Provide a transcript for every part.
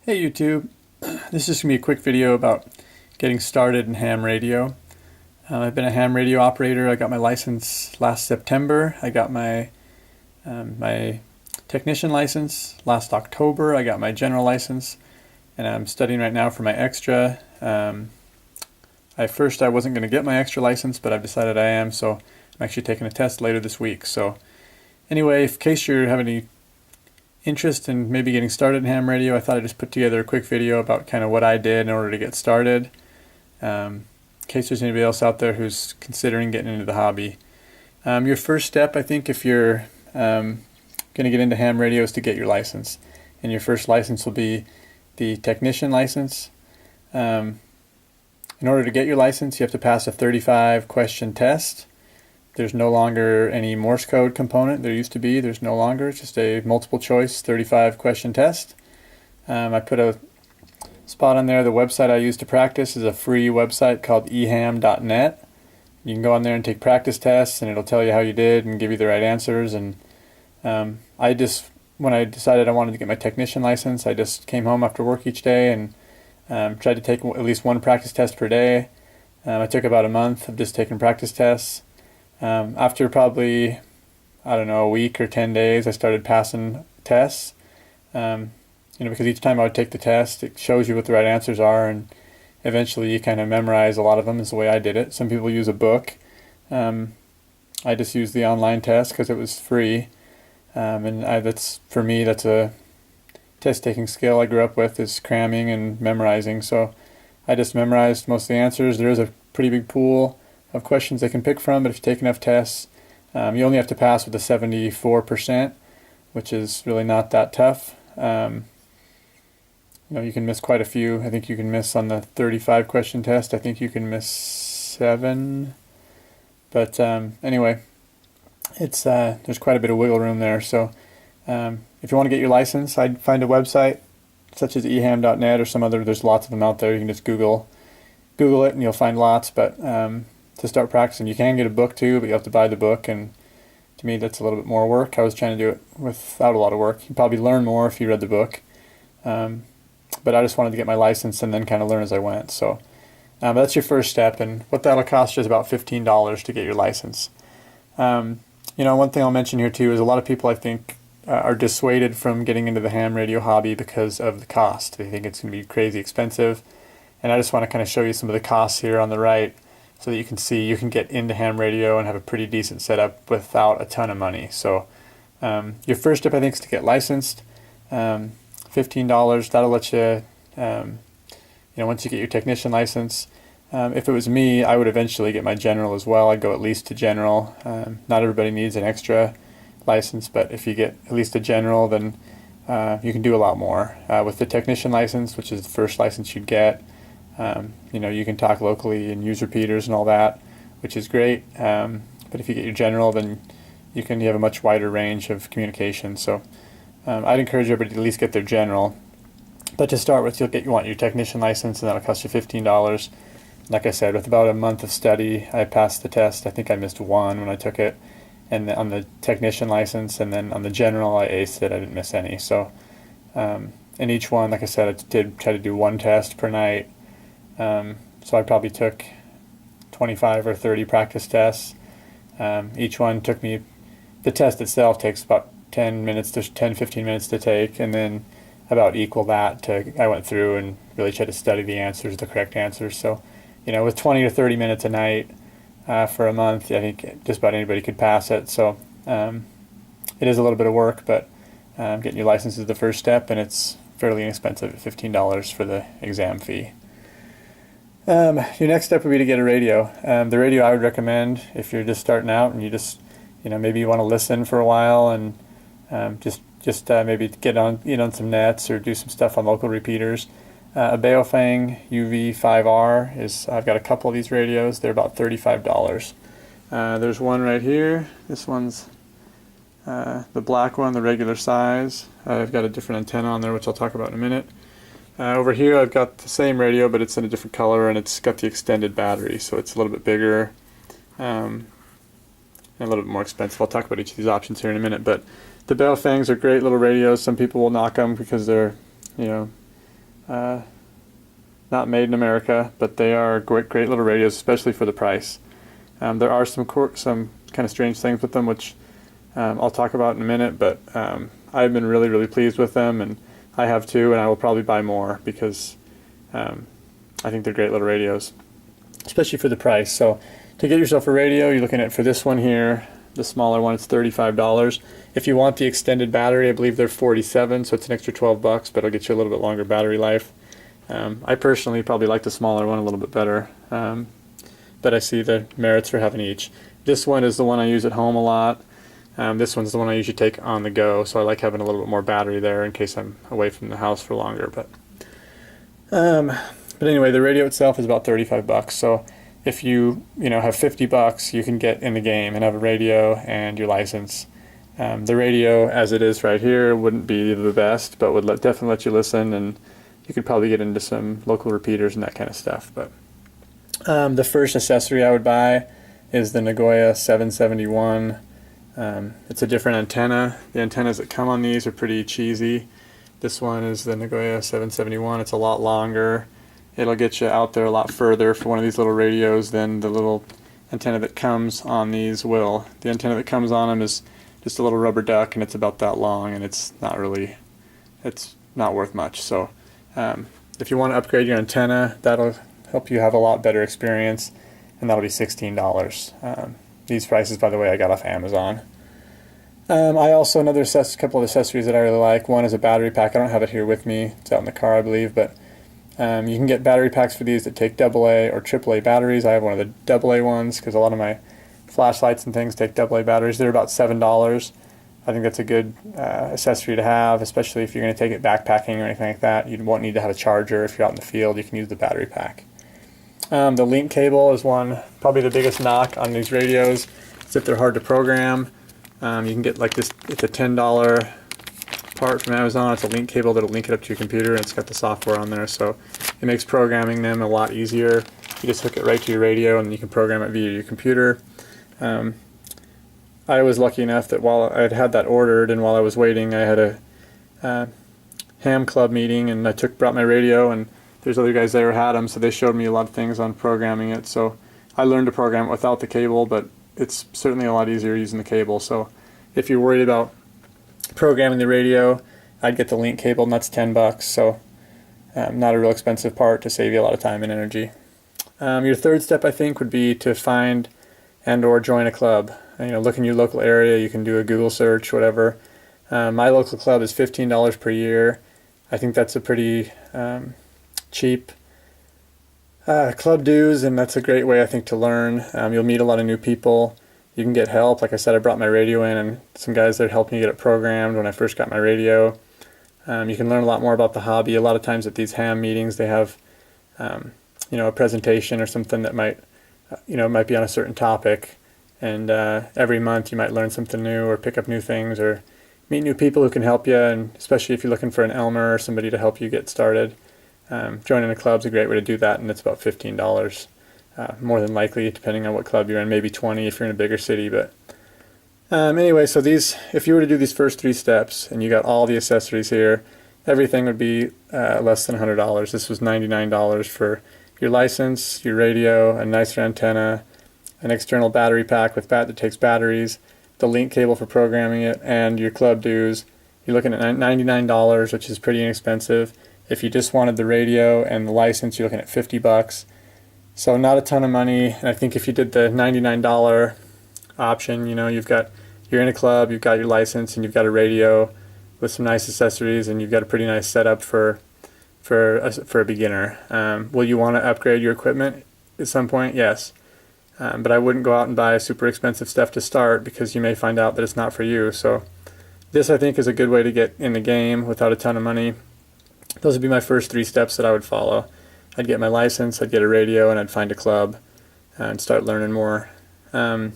Hey YouTube, this is going to be a quick video about getting started in ham radio. I've been a ham radio operator. I got my license last September. I got my technician license last October. I got my general license, and I'm studying right now for my extra. At first I wasn't going to get my extra license, but I've decided I am, so I'm actually taking a test later this week. So anyway, in case you have any interest in maybe getting started in ham radio, I thought I'd just put together a quick video about kind of what I did in order to get started, in case there's anybody else out there who's considering getting into the hobby. Your first step, I think, if you're going to get into ham radio, is to get your license. And your first license will be the technician license. In order to get your license, you have to pass a 35 question test. There's no longer any Morse code component. There used to be. There's no longer. It's just a multiple choice 35 question test. I put a spot on there. The website I use to practice is a free website called eham.net. You can go on there and take practice tests, and it'll tell you how you did and give you the right answers. And when I decided I wanted to get my technician license, I just came home after work each day and tried to take at least one practice test per day. I took about a month of just taking practice tests. After probably, I don't know, a week or 10 days, I started passing tests. Because each time I would take the test, it shows you what the right answers are, and eventually you kind of memorize a lot of them. Is the way I did it. Some people use a book. I just used the online test because it was free, that's for me. That's a test-taking skill I grew up with, is cramming and memorizing. So I just memorized most of the answers. There is a pretty big pool of questions they can pick from, but if you take enough tests, you only have to pass with a 74%, which is really not that tough. You can miss quite a few. I think you can miss on the 35 question test. I think you can miss 7. But anyway, it's there's quite a bit of wiggle room there. So if you want to get your license, I'd find a website such as eham.net or some other. There's lots of them out there. You can just Google it and you'll find lots. But to start practicing, you can get a book too, but you have to buy the book, and to me that's a little bit more work. I was trying to do it without a lot of work. You'd probably learn more if you read the book, but I just wanted to get my license and then kind of learn as I went. So that's your first step, and what that'll cost you is about $15 to get your license. One thing I'll mention here too is a lot of people, I think, are dissuaded from getting into the ham radio hobby because of the cost. They think it's going to be crazy expensive, and I just want to kind of show you some of the costs here on the right, so that you can see you can get into ham radio and have a pretty decent setup without a ton of money. So your first step, I think, is to get licensed. $15, that'll let you, once you get your technician license. If it was me, I would eventually get my general as well. I'd go at least to general. Not everybody needs an extra license, but if you get at least a general, then you can do a lot more. With the technician license, which is the first license you'd get, you can talk locally and use repeaters and all that, which is great. But if you get your general, then you have a much wider range of communication. So I'd encourage everybody to at least get their general. But to start with, you want your technician license, and that'll cost you $15. Like I said, with about a month of study, I passed the test. I think I missed one when I took it, and on the technician license, and then on the general, I aced it. I didn't miss any. So in each one, like I said, I did try to do one test per night. So I probably took 25 or 30 practice tests. Each one took me, the test itself takes about 10 minutes to 10-15 minutes to take, and then about equal that I went through and really tried to study the answers, the correct answers. So, with 20 or 30 minutes a night for a month, I think just about anybody could pass it. So it is a little bit of work, but getting your license is the first step, and it's fairly inexpensive at $15 for the exam fee. Your next step would be to get a radio. The radio I would recommend if you're just starting out and you just, maybe you want to listen for a while and just maybe get on some nets or do some stuff on local repeaters. A Baofeng UV5R I've got a couple of these radios. They're about $35. There's one right here. This one's the black one, the regular size. I've got a different antenna on there, which I'll talk about in a minute. Over here I've got the same radio, but it's in a different color, and it's got the extended battery, so it's a little bit bigger and a little bit more expensive. I'll talk about each of these options here in a minute, but the Baofengs are great little radios. Some people will knock them because they're, not made in America, but they are great little radios, especially for the price. There are some kind of strange things with them, which I'll talk about in a minute, but I've been really pleased with them, and I have too, and I will probably buy more because I think they're great little radios, especially for the price. So to get yourself a radio, you're looking at, for this one here, the smaller one, it's $35. If you want the extended battery, I believe they're $47, so it's an extra $12, but it'll get you a little bit longer battery life. I personally probably like the smaller one a little bit better, but I see the merits for having each. This one is the one I use at home a lot. This one's the one I usually take on the go, so I like having a little bit more battery there in case I'm away from the house for longer. But anyway, the radio itself is about $35. So if you have $50, you can get in the game and have a radio and your license. The radio, as it is right here, wouldn't be the best, but would definitely let you listen, and you could probably get into some local repeaters and that kind of stuff. But the first accessory I would buy is the Nagoya 771. It's a different antenna. The antennas that come on these are pretty cheesy. This one is the Nagoya 771. It's a lot longer. It'll get you out there a lot further for one of these little radios than the little antenna that comes on these will. The antenna that comes on them is just a little rubber duck, and it's about that long, and it's not worth much. So if you want to upgrade your antenna, that'll help you have a lot better experience, and that'll be $16. These prices, by the way, I got off Amazon. I also, couple of accessories that I really like. One is a battery pack. I don't have it here with me. It's out in the car, I believe, but you can get battery packs for these that take AA or AAA batteries. I have one of the AA ones because a lot of my flashlights and things take AA batteries. They're about $7. I think that's a good accessory to have, especially if you're going to take it backpacking or anything like that. You won't need to have a charger. If you're out in the field, you can use the battery pack. The link cable is probably the biggest knock on these radios, is that they're hard to program. You can get like this, it's a $10 part from Amazon. It's a link cable that'll link it up to your computer, and it's got the software on there, so it makes programming them a lot easier. You just hook it right to your radio, and you can program it via your computer. I was lucky enough that while I had that ordered and while I was waiting, I had a ham club meeting, and I brought my radio, and there's other guys there who had them, so they showed me a lot of things on programming it. So I learned to program it without the cable, but it's certainly a lot easier using the cable. So if you're worried about programming the radio, I'd get the link cable, and that's $10. So not a real expensive part to save you a lot of time and energy. Your third step, I think, would be to find and or join a club. Look in your local area. You can do a Google search, whatever. My local club is $15 per year. I think that's a pretty cheap club dues, and that's a great way, I think, to learn. You'll meet a lot of new people. You can get help. Like I said, I brought my radio in, and some guys that helped me get it programmed when I first got my radio. You can learn a lot more about the hobby. A lot of times at these ham meetings, they have a presentation or something that might be on a certain topic, and every month you might learn something new or pick up new things or meet new people who can help you, and especially if you're looking for an Elmer or somebody to help you get started. Joining a club is a great way to do that, and it's about $15, more than likely, depending on what club you're in, maybe $20 if you're in a bigger city. But anyway, so if you were to do these first 3 steps and you got all the accessories here, everything would be less than $100. This was $99 for your license, your radio, a nicer antenna, an external battery pack that takes batteries, the link cable for programming it, and your club dues. You're looking at $99, which is pretty inexpensive. If you just wanted the radio and the license, you're looking at $50. So not a ton of money. And I think if you did the $99 option, you're in a club, you've got your license, and you've got a radio with some nice accessories, and you've got a pretty nice setup for a beginner. Will you want to upgrade your equipment at some point? Yes. But I wouldn't go out and buy super expensive stuff to start, because you may find out that it's not for you. So this, I think, is a good way to get in the game without a ton of money. Those would be my first 3 steps that I would follow. I'd get my license, I'd get a radio, and I'd find a club and start learning more. Your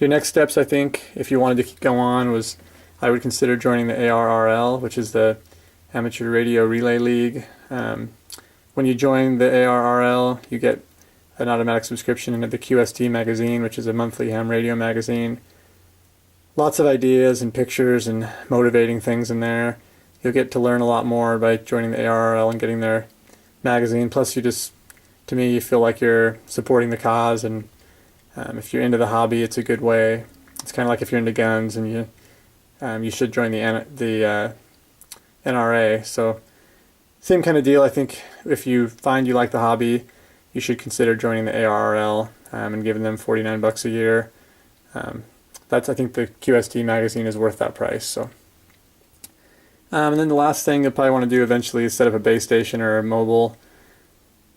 next steps, I think, if you wanted to go on, was I would consider joining the ARRL, which is the Amateur Radio Relay League. When you join the ARRL, you get an automatic subscription into the QST magazine, which is a monthly ham radio magazine. Lots of ideas and pictures and motivating things in there. you'll get to learn a lot more by joining the ARRL and getting their magazine. Plus, to me, you feel like you're supporting the cause, and if you're into the hobby, it's a good way. It's kind of like if you're into guns, and you should join the NRA. So same kind of deal. I think if you find you like the hobby, you should consider joining the ARRL and giving them $49 a year. I think the QST magazine is worth that price. So, and then the last thing you'll probably want to do eventually is set up a base station or a mobile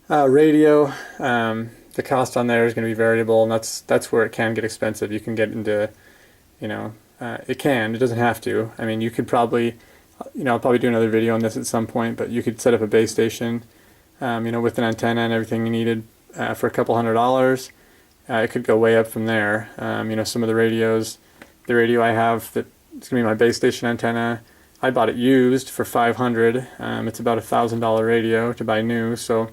radio. The cost on there is going to be variable, and that's where it can get expensive. You can get into, it doesn't have to. I mean, you could probably, I'll probably do another video on this at some point, but you could set up a base station, with an antenna and everything you needed for a couple $100. It could go way up from there. Some of the radio I have that's going to be my base station antenna, I bought it used for $500. It's about $1,000 radio to buy new. So,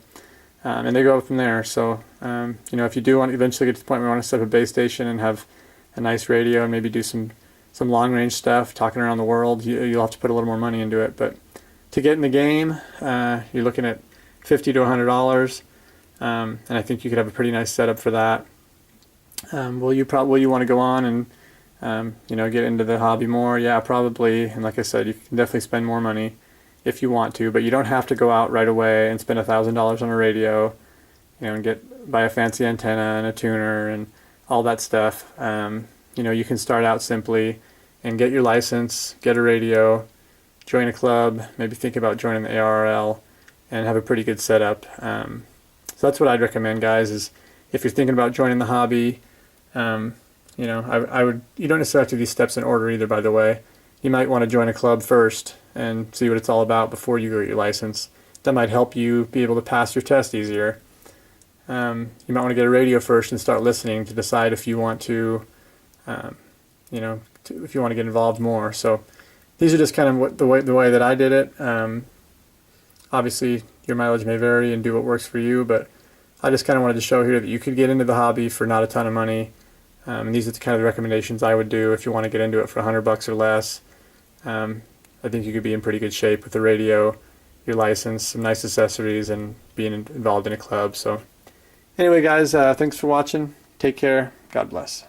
and they go up from there. So, if you do want to eventually get to the point where you want to set up a base station and have a nice radio and maybe do some long range stuff, talking around the world, you'll have to put a little more money into it. But to get in the game, you're looking at $50 to $100, and I think you could have a pretty nice setup for that. Will you want to go on and get into the hobby more? Yeah, probably. And like I said, you can definitely spend more money if you want to, but you don't have to go out right away and spend $1,000 on a radio, and buy a fancy antenna and a tuner and all that stuff. You can start out simply and get your license, get a radio, join a club, maybe think about joining the ARRL, and have a pretty good setup. So that's what I'd recommend, guys, is if you're thinking about joining the hobby, I would, you don't necessarily have to do these steps in order either, by the way. You might want to join a club first and see what it's all about before you get your license. That might help you be able to pass your test easier. You might want to get a radio first and start listening to decide if you want to, if you want to get involved more. So these are just kind of the way that I did it. Obviously, your mileage may vary and do what works for you, but I just kind of wanted to show here that you could get into the hobby for not a ton of money. And these are the kind of recommendations I would do if you want to get into it for $100 or less. I think you could be in pretty good shape with the radio, your license, some nice accessories, and being involved in a club. So anyway, guys, thanks for watching. Take care. God bless.